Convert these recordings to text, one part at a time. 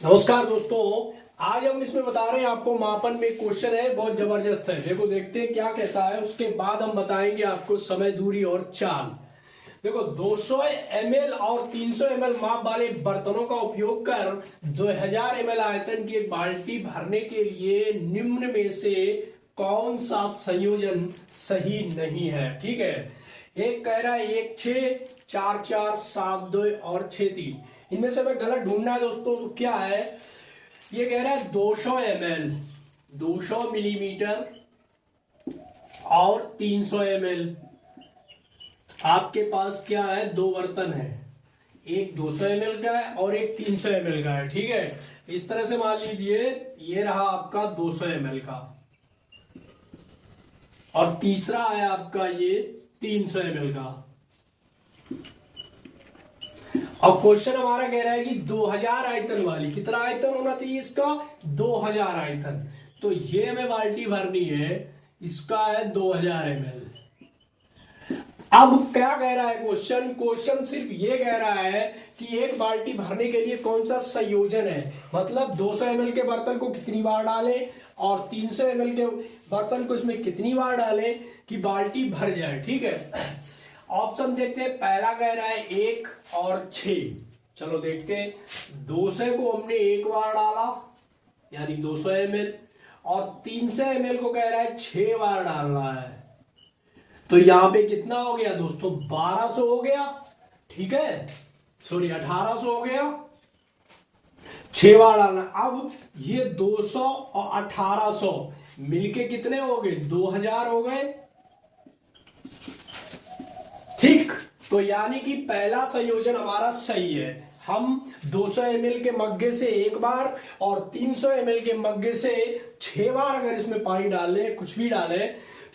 नमस्कार दोस्तों। आज हम इसमें बता रहे हैं आपको मापन में क्वेश्चन है, बहुत जबरदस्त है। देखो देखते हैं क्या कहता है, उसके बाद हम बताएंगे आपको समय, दूरी और चाल। देखो 200 ml और 300 ml माप वाले बर्तनों का उपयोग कर 2000 ml आयतन की एक बाल्टी भरने के लिए निम्न में से कौन सा संयोजन सही नहीं है। ठीक है, एक कह रहा है 1 6 4 4 7 2 और 6 3। इनमें से हमें गलत ढूंढना है दोस्तों। तो क्या है, ये कह रहा है 200 ml 200 मिलीमीटर और 300 ml। आपके पास क्या है, दो बर्तन है, एक 200 ml का है और एक 300 ml का है। ठीक है, इस तरह से मान लीजिए ये रहा आपका 200 ml का और तीसरा है आपका ये 300 ml का। अब क्वेश्चन हमारा कह रहा है कि 2000 आयतन वाली, कितना आयतन होना चाहिए इसका, 2000 आयतन। तो ये हमें बाल्टी भरनी है, इसका है 2000 ml। अब क्या कह रहा है क्वेश्चन सिर्फ ये कह रहा है कि एक बाल्टी भरने के लिए कौन सा संयोजन है, मतलब 200 ml के बर्तन को कितनी बार डालें और 300 ml के बर्तन को इसमें कितनी बार डालें कि बाल्टी भर जाए। ठीक है, ऑप्शन देखते हैं। पहला कह रहा है 1 और 6। चलो देखते हैं, 200 को हमने एक बार डाला यानी 200 ml और 300 ml को कह रहा है 6 बार डालना है। तो यहां पे कितना हो गया दोस्तों, 1200 हो गया। ठीक है, सॉरी 1800 हो गया, 6 बार डालना। अब ये 200 और 1800 मिलके कितने हो गए, 2000 हो गए। ठीक, तो यानी कि पहला संयोजन हमारा सही है। हम 200 ml के मग्गे से एक बार और 300 ml के मग्गे से 6 बार अगर इसमें पानी डाले, कुछ भी डाले,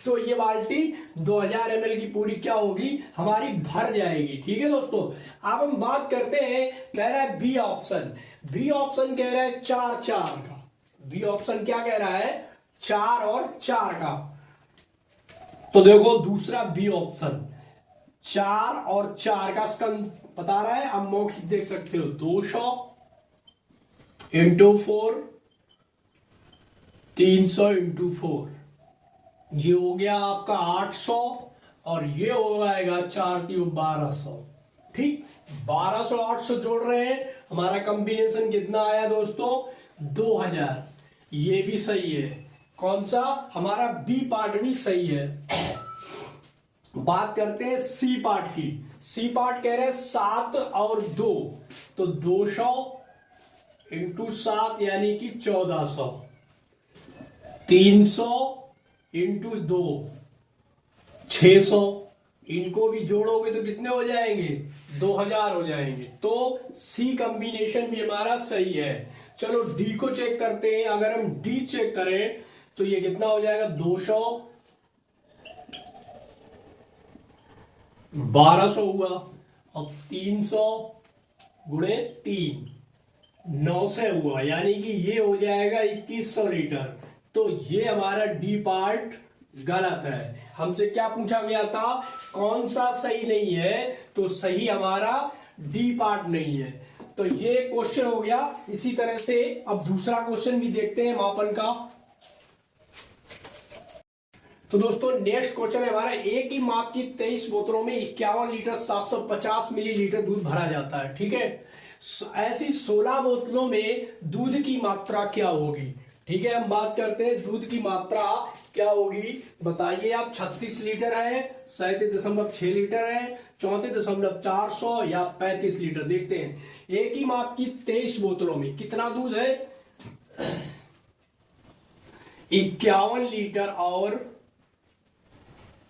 तो ये बाल्टी 2000 ml की पूरी क्या होगी, हमारी भर जाएगी। ठीक है दोस्तों, अब हम बात करते हैं, कह रहा है बी ऑप्शन। बी ऑप्शन कह रहा है 4 4 का। बी ऑप्शन क्या कह रहा है, 4 और 4 का। तो देखो दूसरा बी ऑप्शन 4 और 4 का स्कंद बता रहा है। अब मौखिक देख सकते हो, 200 इंटू 4, 300 इंटू 4, ये हो गया आपका 800 और ये हो जाएगा 4 3 1200। ठीक, 1200 800 जोड़ रहे हैं, हमारा कॉम्बिनेशन कितना आया दोस्तों, 2000। ये भी सही है, कौन सा, हमारा बी पार्ट भी सही है। बात करते हैं सी पार्ट की। सी पार्ट कह रहे हैं 7 और 2, तो 200 इंटू 7 यानी कि 1400, 300 इंटू 2 600, इनको भी जोड़ोगे तो कितने हो जाएंगे, 2000 हो जाएंगे। तो सी कॉम्बिनेशन भी हमारा सही है। चलो डी को चेक करते हैं। अगर हम डी चेक करें तो ये कितना हो जाएगा, 200 1200 हुआ और 300 गुणे 3 900 हुआ, यानी कि ये हो जाएगा 2100 लीटर। तो ये हमारा डी पार्ट गलत है। हमसे क्या पूछा गया था, कौन सा सही नहीं है, तो सही हमारा डी पार्ट नहीं है। तो ये क्वेश्चन हो गया। इसी तरह से अब दूसरा क्वेश्चन भी देखते हैं मापन का। तो दोस्तों नेक्स्ट क्वेश्चन है हमारा, एक ही माप की 23 बोतलों में 51 लीटर 750 मिलीलीटर दूध भरा जाता है। ठीक है, ऐसी 16 बोतलों में दूध की मात्रा क्या होगी। ठीक है, हम बात करते हैं दूध की मात्रा क्या होगी, बताइए आप। 36 लीटर है, 37.6 लीटर है, 34.400 या 35 लीटर। देखते हैं, एक ही माप की 23 बोतलों में कितना दूध है, 51 लीटर और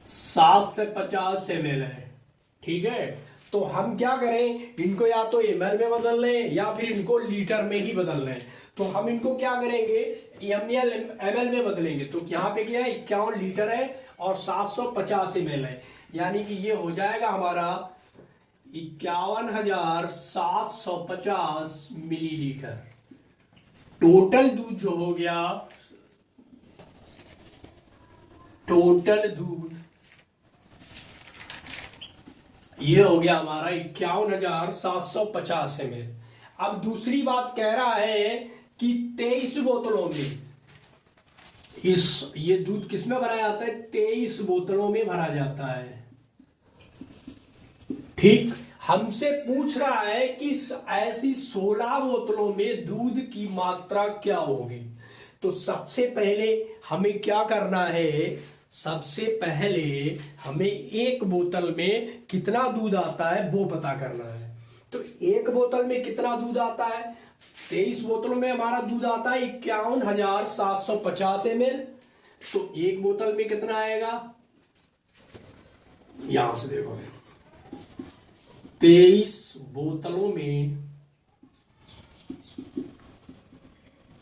7 से 50 ml है। ठीक है, तो हम क्या करें, इनको या तो ml में बदल लें या फिर इनको लीटर में ही बदल लें। तो हम इनको क्या करेंगे, ml में बदलेंगे। तो यहाँ पे क्या है, 51 लीटर है और 750 ml है, यानी कि ये हो जाएगा हमारा 51,750 मिलीलीटर। टोटल दूध जो हो गया, टोटल दूध ये हो गया हमारा 51,750 ml। अब दूसरी बात कह रहा है कि 23 बोतलों में ये दूध किस में भरा जाता है? 23 बोतलों में भरा जाता है। ठीक, हमसे पूछ रहा है कि ऐसी 16 बोतलों में दूध की मात्रा क्या होगी। तो सबसे पहले हमें क्या करना है? सबसे पहले हमें एक बोतल में कितना दूध आता है वो पता करना है। तो एक बोतल में कितना दूध आता है? 23 बोतलों में हमारा दूध आता है 51,750 ml। तो एक बोतल में कितना आएगा? यहां से देखो, 23 बोतलों में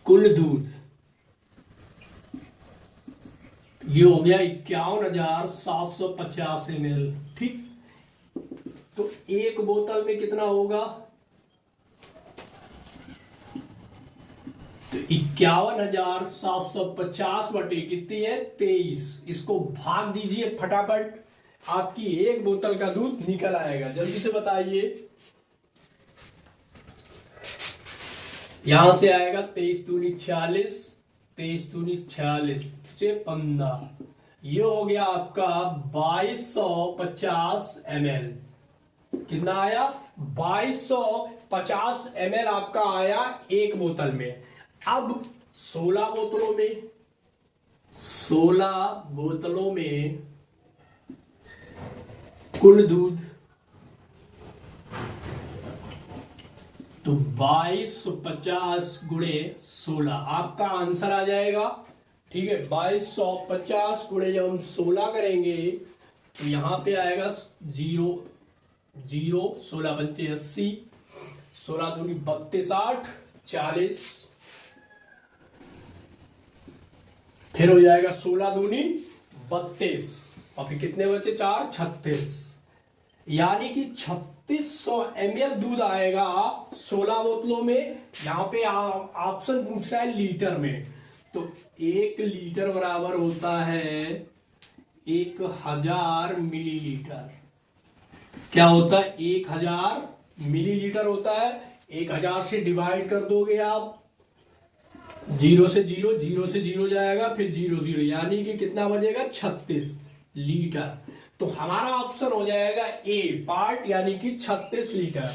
कुल दूध ये हो गया 51,750 ml। ठीक, तो एक बोतल में कितना होगा? तो 51,750 बटे कितनी है? 23। इसको भाग दीजिए फटाफट, आपकी एक बोतल का दूध निकल आएगा। जल्दी से बताइए। यहां से आएगा 23 दूनी 46, 23 दूनी 46 से 15, ये हो गया आपका 2250 ml। कितना आया? 2250 ml आपका आया एक बोतल में। अब 16 बोतलों में कुल दूध, तो 2250 गुणे 16 आपका आंसर आ जाएगा। ठीक है, 2250 गुणे जब हम 16 करेंगे तो यहां पे आएगा 0 0 16 पंचे 80, 16 दूनी 32 8 40, फिर हो जाएगा 16 दूनी 32 और फिर कितने बचे? 4 36, यानी कि 3600 ml दूध आएगा 16 बोतलों में। यहां पे ऑप्शन पूछ रहा है लीटर में, तो 1 लीटर बराबर होता है 1000 मिलीलीटर। क्या होता है? 1000 मिलीलीटर होता है। 1000 से डिवाइड कर दोगे आप, 0 से 0, 0 से 0 जाएगा, फिर 0 0, यानी कि कितना बचेगा? 36 लीटर। तो हमारा ऑप्शन हो जाएगा ए पार्ट, यानी कि 36 लीटर।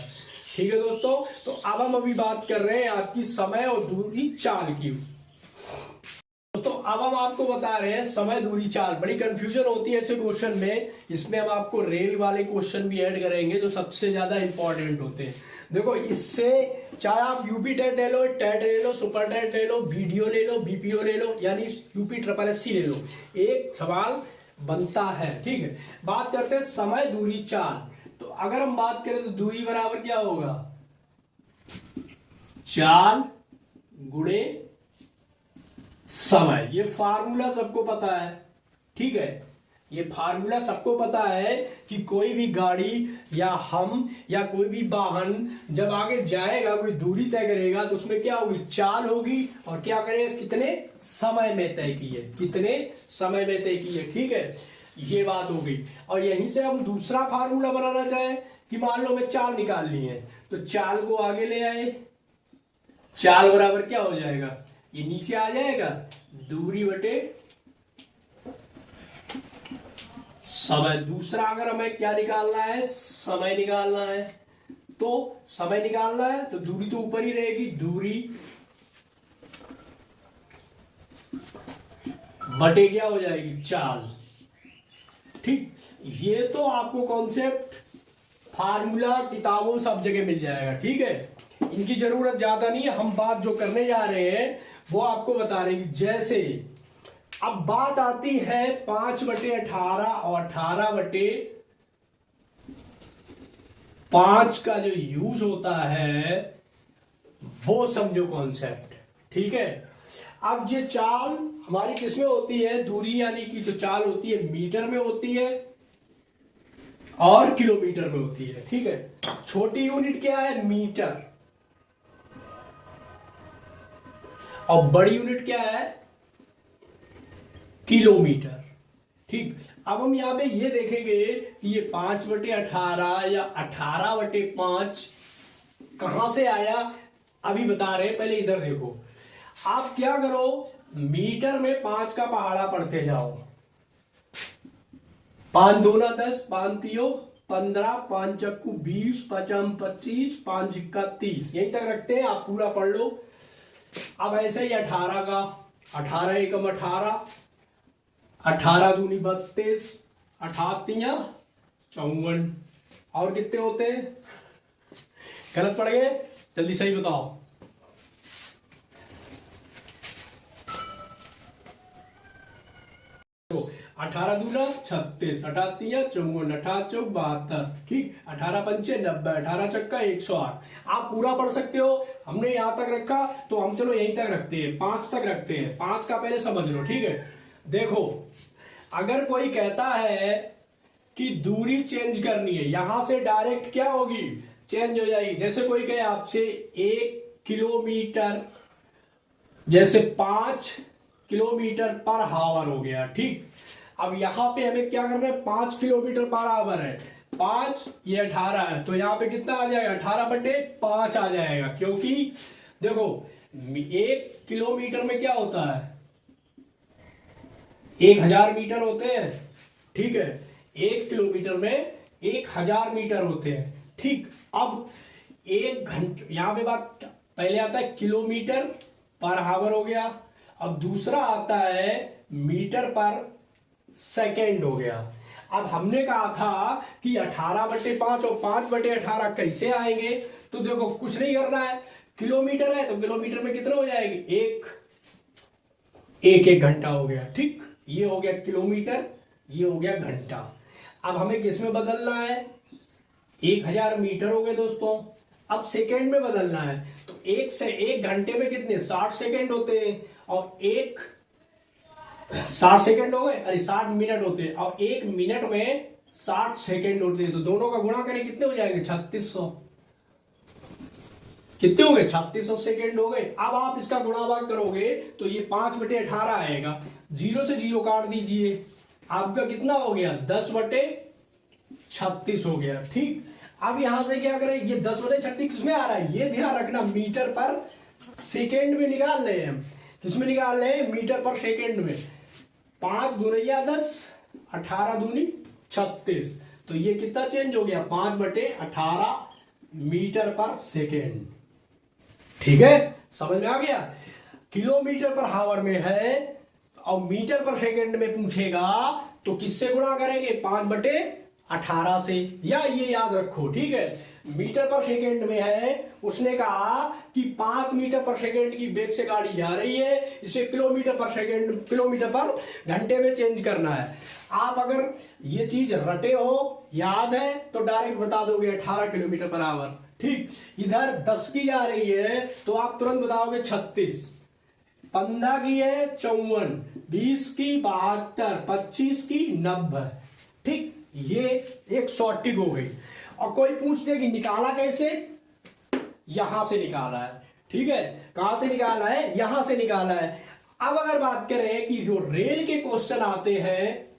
ठीक है दोस्तों, तो अब हम अभी बात कर रहे हैं आपकी समय और दूरी चाल की। दोस्तों अब हम आपको बता रहे हैं समय दूरी चाल। बड़ी कंफ्यूजन होती है ऐसे क्वेश्चन में, इसमें हम आपको रेल वाले क्वेश्चन भी ऐड करेंगे जो सबसे ज्यादा इंपॉर्टेंट होते हैं। देखो, इससे चाहे आप यूपी टेट ले लो, टेट ले लो, सुपर टेट ले लो, वीडियो ले लो, बीपीओ ले लो, यानी यूपी ट्रिपल एससी ले लो, एक सवाल बनता है। ठीक है, बात करते हैं समय दूरी चाल। तो अगर हम बात करें तो दूरी बराबर क्या होगा? चाल गुणे समय। ये फार्मूला सबको पता है। ठीक है, ये फार्मूला सबको पता है कि कोई भी गाड़ी या हम या कोई भी वाहन जब आगे जाएगा, कोई दूरी तय करेगा, तो उसमें क्या होगी? चाल होगी। और क्या करेगा? कितने समय में तय की है, कितने समय में तय की है। ठीक है, ये बात हो गई। और यहीं से हम दूसरा फार्मूला बनाना चाहें कि मान लो हमें चाल निकालनी है, तो चाल को आगे ले आए। चाल बराबर क्या हो जाएगा? ये नीचे आ जाएगा, दूरी बटे समय। दूसरा अगर हमें क्या निकालना है? समय निकालना है। तो समय निकालना है तो दूरी तो ऊपर ही रहेगी, दूरी बटे क्या हो जाएगी? चाल। ठीक, ये तो आपको कॉन्सेप्ट फार्मूला किताबों सब जगह मिल जाएगा। ठीक है, इनकी जरूरत ज्यादा नहीं है। हम बात जो करने जा रहे हैं वो आपको बता रहे हैं। जैसे अब बात आती है 5/18 और 18/5 का जो यूज होता है वो समझो कॉन्सेप्ट। ठीक है, अब ये चाल हमारी किसमें होती है? दूरी यानी कि जो चाल होती है मीटर में होती है और किलोमीटर में होती है। ठीक है, छोटी यूनिट क्या है? मीटर। और बड़ी यूनिट क्या है? किलोमीटर। ठीक, अब हम यहां पे ये देखेंगे कि ये 5/18 या 18/5 कहां से आया अभी बता रहे, पहले इधर देखो। आप क्या करो, मीटर में 5 का पहाड़ा पढ़ते जाओ। 5 दूना 10, 5 तियो 15, 5 चक्कू 20, 5 25, 5 इक्का 30, यहीं तक रखते हैं। आप पूरा पढ़ लो। अब ऐसे ही 18 का, 18 एकम 18, 18 दूनी 32, 18 54, और कितने होते हैं? गलत पड़ गए, जल्दी सही बताओ। तो 18 दूना 36, 18 54, 18 चौक 72, ठीक, 18 पंचे 90, 18 चक्का 108। आप पूरा पढ़ सकते हो। हमने यहां तक रखा तो हम चलो यहीं तक रखते हैं, 5 तक रखते हैं। 5 का पहले समझ लो, ठीक है। देखो, अगर कोई कहता है कि दूरी चेंज करनी है, यहां से डायरेक्ट क्या होगी, चेंज हो जाएगी। जैसे कोई कहे आपसे 1 किलोमीटर, जैसे 5 किलोमीटर पर हावर हो गया, ठीक। अब यहां पे हमें क्या करना है, 5 किलोमीटर पर हावर है, 5 ये 18 है, तो यहां पे कितना आ जाएगा, 18/5 आ जाएगा। क्योंकि देखो 1 किलोमीटर में क्या होता है, 1000 मीटर होते हैं, ठीक है। 1 किलोमीटर में 1000 मीटर होते हैं, ठीक। अब 1 घंटे, यहां पे बात पहले आता है किलोमीटर पर हावर हो गया, अब दूसरा आता है मीटर पर सेकेंड हो गया। अब हमने कहा था कि 18/5 और 5/18 कैसे आएंगे, तो देखो कुछ नहीं करना है, किलोमीटर है तो किलोमीटर में कितना हो जाएगी, एक घंटा हो गया, ठीक। ये हो गया किलोमीटर, ये हो गया घंटा। अब हमें किस में बदलना है, 1000 मीटर हो गए दोस्तों। अब सेकेंड में बदलना है, तो 1 घंटे में कितने 60 सेकेंड होते हैं, और 60 सेकेंड हो गए, अरे 60 मिनट होते हैं, और 1 मिनट में 60 सेकेंड होते हैं। तो दोनों का गुणा करें कितने हो जाएंगे, 3600। कितने हो गए, 3600 सेकेंड हो गए। अब आप इसका गुणा भाग करोगे तो ये 5/18 आएगा, 0 से 0 काट दीजिए, आपका कितना हो गया, 10/36 हो गया, ठीक। अब यहां से क्या करें, ये 10/36 किसमें आ रहा है, ये ध्यान रखना, मीटर पर सेकेंड में निकाल रहे हैं। किसमें निकाल रहे हैं, मीटर पर सेकेंड में। 5 दूनिया 10, 18 दूनी 36, तो ये कितना चेंज हो गया, 5/18 मीटर पर सेकेंड, ठीक है। समझ में आ गया। किलोमीटर पर हावर में है और मीटर पर सेकेंड में पूछेगा तो किससे गुणा करेंगे, 5/18 से, या ये याद रखो, ठीक है। मीटर पर सेकेंड में है, उसने कहा कि 5 मीटर पर सेकेंड की वेग से गाड़ी जा रही है, इसे किलोमीटर पर घंटे में चेंज करना है। आप अगर ये चीज रटे हो, याद है, तो डायरेक्ट बता दोगे 18 किलोमीटर पर आवर, ठीक। इधर 10 की जा रही है तो आप तुरंत बताओगे 36, 15 की है 54, 20 की 72, 25 की 90, ठीक। ये एक शॉर्टिक हो गई। और कोई पूछते कि निकाला कैसे, यहां से निकाला है, ठीक है। कहां से निकाला है, यहां से निकाला है। अब अगर बात करें कि जो रेल के क्वेश्चन आते हैं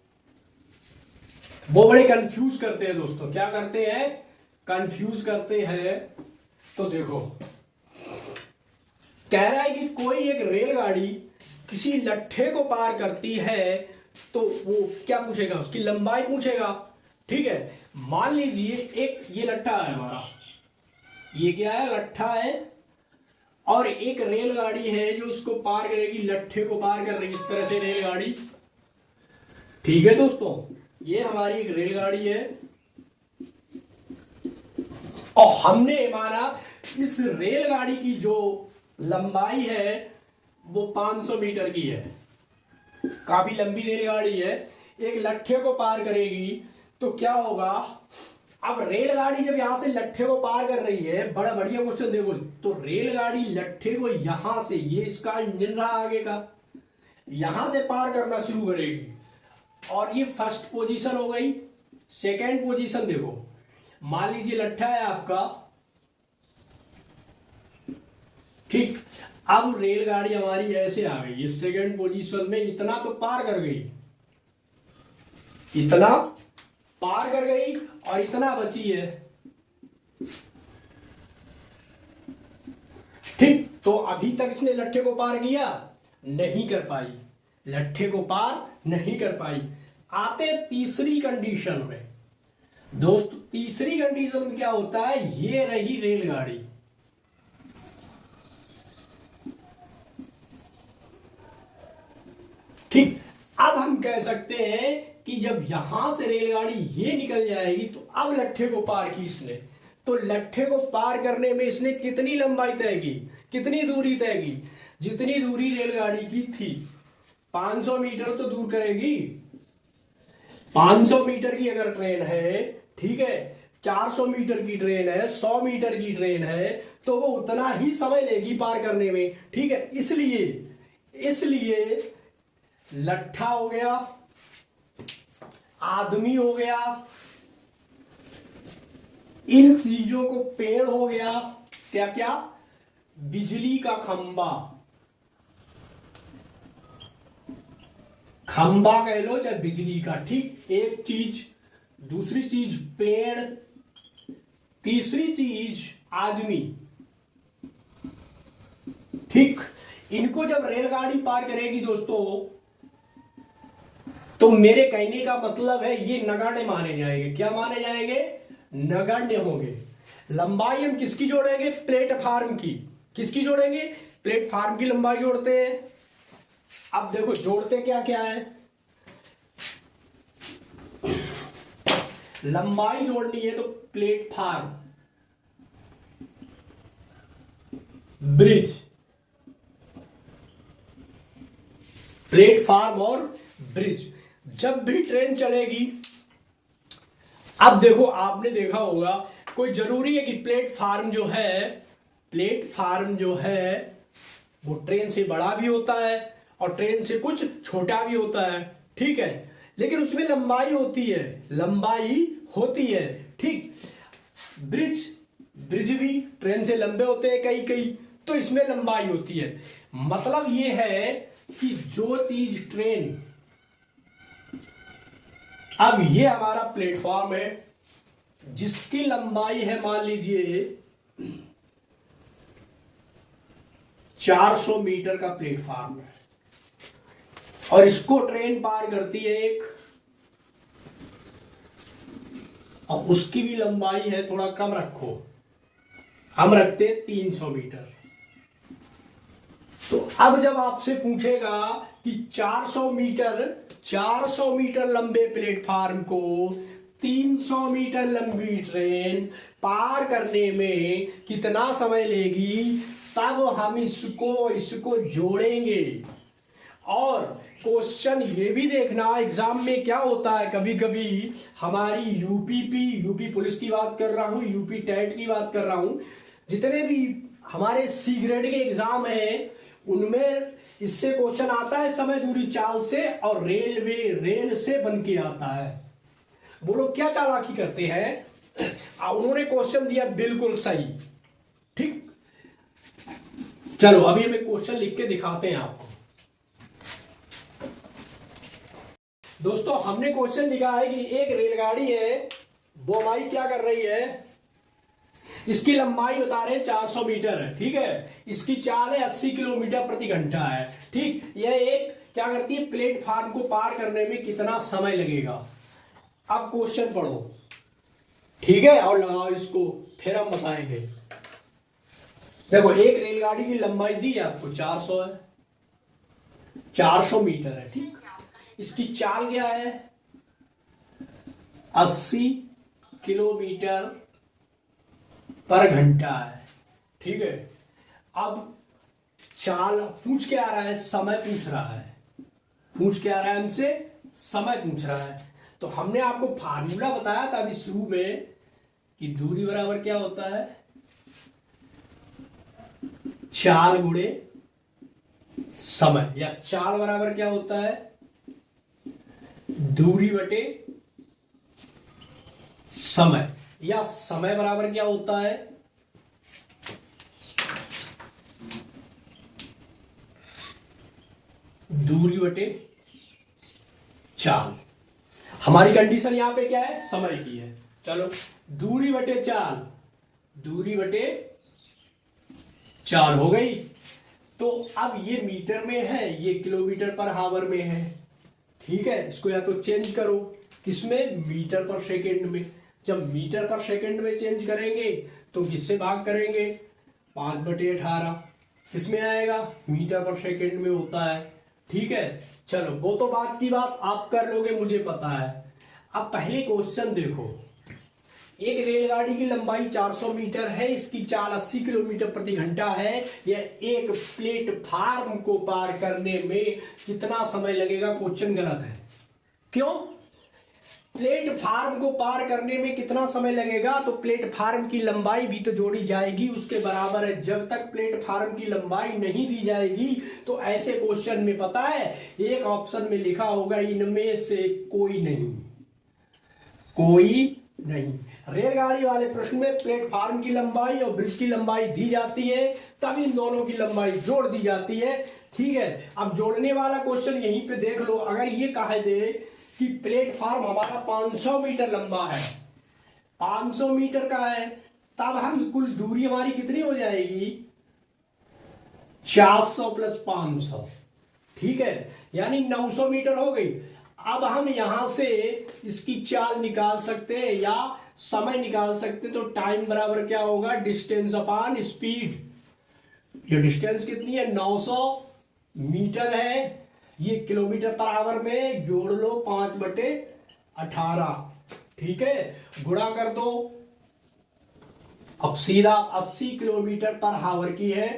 वो बड़े कंफ्यूज करते हैं दोस्तों। क्या करते हैं, कंफ्यूज करते हैं। तो देखो, कह रहा है कि कोई एक रेलगाड़ी किसी लट्ठे को पार करती है तो वो क्या पूछेगा, उसकी लंबाई पूछेगा, ठीक है। मान लीजिए एक ये लट्ठा है हमारा, ये क्या है, लट्ठा है, और एक रेलगाड़ी है जो इसको पार करेगी, लट्ठे को पार कर रही, इस तरह से रेलगाड़ी, ठीक है दोस्तों। ये हमारी एक रेलगाड़ी है और हमने माना इस रेलगाड़ी की जो लंबाई है वो 500 मीटर की है, काफी लंबी रेलगाड़ी है, एक लट्ठे को पार करेगी तो क्या होगा। अब रेलगाड़ी जब यहां से लट्ठे को पार कर रही है, बड़ा बढ़िया क्वेश्चन देखो, तो रेलगाड़ी लट्ठे को यहां से, ये इसका इंजन रहा आगे का, यहां से पार करना शुरू करेगी, और ये फर्स्ट पोजीशन हो गई। सेकेंड पोजीशन देखो, मान लीजिए लट्ठा है आपका, ठीक। अब रेलगाड़ी हमारी ऐसे आ गई, इस सेकेंड पोजीशन में, इतना तो पार कर गई, इतना पार कर गई, और इतना बची है, ठीक, तो अभी तक इसने लट्ठे को पार किया, नहीं कर पाई, लट्ठे को पार नहीं कर पाई। आते तीसरी कंडीशन में दोस्त, तीसरी कंडीशन में क्या होता है, ये रही रेलगाड़ी। ठीक, अब हम कह सकते हैं कि जब यहां से रेलगाड़ी ये निकल जाएगी तो अब लट्ठे को पार की इसने, तो लट्ठे को पार करने में इसने कितनी लंबाई तय की, कितनी दूरी तय की, जितनी दूरी रेलगाड़ी की थी। 500 मीटर तो दूर करेगी। 500 मीटर की अगर ट्रेन है, ठीक है, 400 मीटर की ट्रेन है, 100 मीटर की ट्रेन है, तो वो उतना ही समय लेगी पार करने में। ठीक है, इसलिए लट्ठा हो गया, आदमी हो गया, इन चीजों को पेड़ हो गया, क्या क्या, बिजली का खंबा, खंबा कह लो चाहे बिजली का। ठीक, एक चीज, दूसरी चीज पेड़, तीसरी चीज आदमी। ठीक, इनको जब रेलगाड़ी पार करेगी दोस्तों, तो मेरे कहने का मतलब है ये नगण्य माने जाएंगे। क्या माने जाएंगे, नगण्य होंगे। लंबाई हम किसकी जोड़ेंगे, प्लेटफार्म की। किसकी जोड़ेंगे, प्लेटफार्म की लंबाई जोड़ते हैं। अब देखो जोड़ते क्या क्या है, लंबाई जोड़नी है तो प्लेटफार्म, ब्रिज, प्लेटफार्म और ब्रिज। जब भी ट्रेन चलेगी, अब देखो आपने देखा होगा, कोई जरूरी है कि प्लेटफार्म जो है वो ट्रेन से बड़ा भी होता है और ट्रेन से कुछ छोटा भी होता है। ठीक है, लेकिन उसमें लंबाई होती है। ठीक, ब्रिज भी ट्रेन से लंबे होते हैं कई, तो इसमें लंबाई होती है। मतलब ये है कि जो चीज ट्रेन, अब ये हमारा प्लेटफॉर्म है जिसकी लंबाई है मान लीजिए 400 मीटर का प्लेटफॉर्म है, और इसको ट्रेन पार करती है एक, और उसकी भी लंबाई है, थोड़ा कम रखो, हम रखते हैं 300 मीटर। तो अब जब आपसे पूछेगा कि 400 मीटर लंबे प्लेटफार्म को 300 मीटर लंबी ट्रेन पार करने में कितना समय लेगी, तब हम इसको जोड़ेंगे। और क्वेश्चन ये भी देखना, एग्जाम में क्या होता है, कभी कभी हमारी यूपी पुलिस की बात कर रहा हूं, यूपी टेट की बात कर रहा हूं, जितने भी हमारे सी ग्रेड के एग्जाम हैं उनमें इससे क्वेश्चन आता है, समय दूरी चाल से, और रेल से बन के आता है। वो लोग क्या चालाकी करते हैं, उन्होंने क्वेश्चन दिया बिल्कुल सही। ठीक, चलो अभी हमें क्वेश्चन लिख के दिखाते हैं आपको। दोस्तों हमने क्वेश्चन लिखा है कि एक रेलगाड़ी है, वो हमारी क्या कर रही है, इसकी लंबाई बता रहे हैं 400 मीटर है। ठीक है, इसकी चाल है 80 किलोमीटर प्रति घंटा है। ठीक, यह एक क्या करती है, प्लेटफार्म को पार करने में कितना समय लगेगा। अब क्वेश्चन पढ़ो, ठीक है, और लगाओ इसको, फिर हम बताएंगे। देखो एक रेलगाड़ी की लंबाई दी है आपको 400 है, 400 मीटर है। ठीक, इसकी चाल क्या है, 80 किलोमीटर पर घंटा है। ठीक है, अब चाल पूछ के आ रहा है, समय पूछ रहा है, हमसे समय पूछ रहा है। तो हमने आपको फार्मूला बताया था अभी शुरू में कि दूरी बराबर क्या होता है, चाल गुणे समय, या चाल बराबर क्या होता है, दूरी बटे समय, या समय बराबर क्या होता है, दूरी बटे चाल। हमारी कंडीशन यहां पे क्या है, समय की है। चलो दूरी बटे चाल, दूरी बटे 4 हो गई। तो अब ये मीटर में है, ये किलोमीटर पर हावर में है। ठीक है, इसको या तो चेंज करो किसमें, मीटर पर सेकेंड में। जब मीटर पर सेकेंड में चेंज करेंगे तो किससे भाग करेंगे, 5/18 किसमें आएगा, मीटर पर सेकेंड में होता है। ठीक है, चलो वो तो बात की बात, आप कर लोगे मुझे पता है। अब पहले क्वेश्चन देखो, एक रेलगाड़ी की लंबाई 400 मीटर है, इसकी चाल 80 किलोमीटर प्रति घंटा है। यह एक प्लेटफार्म को पार करने में कितना समय लगेगा। क्वेश्चन गलत है। क्यों, प्लेटफार्म को पार करने में कितना समय लगेगा, तो प्लेटफार्म की लंबाई भी तो जोड़ी जाएगी, उसके बराबर है। जब तक प्लेटफार्म की लंबाई नहीं दी जाएगी तो ऐसे क्वेश्चन में पता है एक ऑप्शन में लिखा होगा इनमें से कोई नहीं, कोई नहीं। रेलगाड़ी वाले प्रश्न में प्लेटफार्म की लंबाई और ब्रिज की लंबाई दी जाती है, तब इन दोनों की लंबाई जोड़ दी जाती है। ठीक है, अब जोड़ने वाला क्वेश्चन यहीं पे देख लो। अगर ये कहे दे कि प्लेटफार्म हमारा 500 मीटर लंबा है, 500 मीटर का है, तब हम कुल दूरी हमारी कितनी हो जाएगी, 400 + 500। ठीक है, यानी 900 मीटर हो गई। अब हम यहां से इसकी चाल निकाल सकते हैं या समय निकाल सकते हैं। तो टाइम बराबर क्या होगा, डिस्टेंस अपॉन स्पीड। ये डिस्टेंस कितनी है, 900 मीटर है, ये किलोमीटर पर आवर में जोड़ लो 5/18। ठीक है, गुणा कर दो। अब सीधा 80 किलोमीटर पर आवर की है।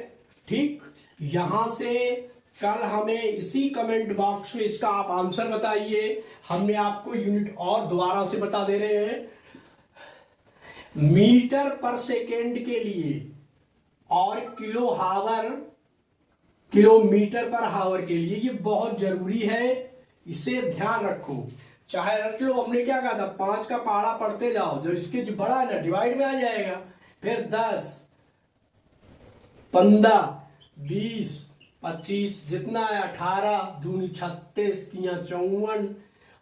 ठीक, यहां से कल हमें इसी कमेंट बॉक्स में इसका आप आंसर बताइए। हमने आपको यूनिट और दोबारा से बता दे रहे हैं। मीटर पर सेकेंड के लिए और किलोमीटर पर आवर के लिए, ये बहुत जरूरी है, इसे ध्यान रखो। चाहे रट लो, हमने क्या कहा था, 5 का पहाड़ा पढ़ते जाओ, जो इसके जो बड़ा है ना डिवाइड में आ जाएगा। फिर 10, 15, 20, 25 जितना है, 18 दूनी 36, 54,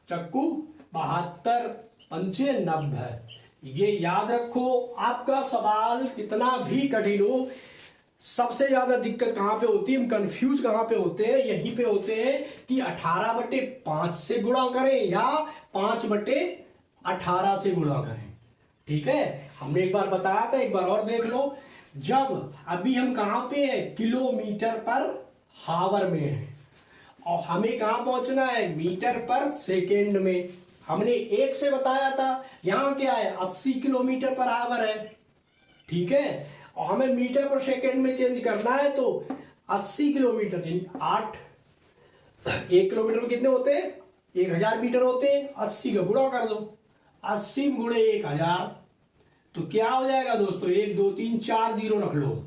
चक्कू 72, 95, 90। ये याद रखो। आपका सवाल कितना भी कठिन हो, सबसे ज्यादा दिक्कत कहां पे होती है, हम कंफ्यूज कहां पे होते हैं, यहीं पे होते हैं कि 18/5 से गुणा करें या 5/18 से गुणा करें। ठीक है, हमने एक बार बताया था, एक बार और देख लो। जब अभी हम कहां पे है, किलोमीटर पर आवर में है, और हमें कहां पहुंचना है, मीटर पर सेकेंड में। हमने 1 से बताया था, यहां क्या है, 80 किलोमीटर पर आवर है। ठीक है, और हमें मीटर पर सेकेंड में चेंज करना है, तो 80 किलोमीटर यानी 8, 1 किलोमीटर में कितने होते हैं, 1000 मीटर होते हैं। 80 का गुणा कर दो, 80 गुणे 1000, तो क्या हो जाएगा दोस्तों, 1 2 3 4 जीरो रख लो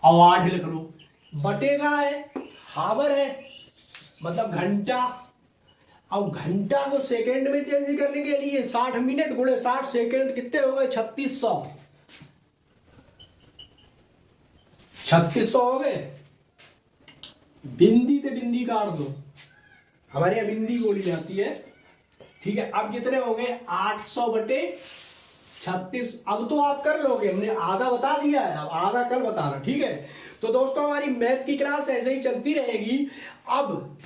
और 8 लिख लो। बटेगा है, हावर है, मतलब घंटा। अब घंटा को सेकेंड में चेंज करने के लिए 60 मिनट गुणे 60 सेकेंड कितने हो गए, 3600। 3600 हो गए। बिंदी से बिंदी काट दो, हमारे यहां बिंदी बोली जाती है। ठीक है, अब कितने हो गए, 800/36। अब तो आप कर लोगे, हमने आधा बता दिया है, अब आधा कल बताना। ठीक है, तो दोस्तों हमारी मैथ की क्लास ऐसे ही चलती रहेगी। अब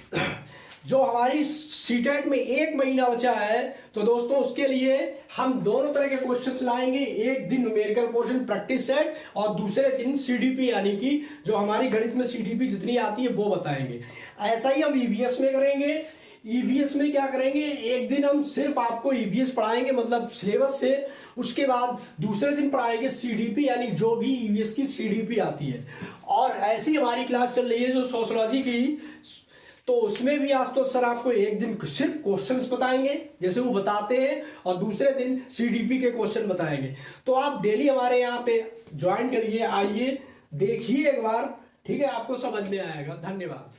जो हमारी सीटेट में 1 महीना बचा है, तो दोस्तों उसके लिए हम दोनों तरह के क्वेश्चंस लाएंगे। एक दिन न्यूमेरिकल पोर्शन प्रैक्टिस सेट, और दूसरे दिन सीडीपी, यानी कि जो हमारी गणित में सीडीपी जितनी आती है वो बताएंगे। ऐसा ही हम ईवीएस में करेंगे। ईवीएस में क्या करेंगे, एक दिन हम सिर्फ आपको ईवीएस पढ़ाएंगे, मतलब सिलेबस से। उसके बाद दूसरे दिन पढ़ाएंगे सीडीपी, यानी जो भी ईवीएस की सीडीपी आती है। और ऐसी हमारी क्लास चल रही है जो सोशियोलॉजी की, तो उसमें भी आज तो सर आपको एक दिन सिर्फ क्वेश्चंस बताएंगे जैसे वो बताते हैं, और दूसरे दिन सीडीपी के क्वेश्चन बताएंगे। तो आप डेली हमारे यहाँ पे ज्वाइन करिए, आइए देखिए एक बार। ठीक है, आपको समझ में आएगा। धन्यवाद।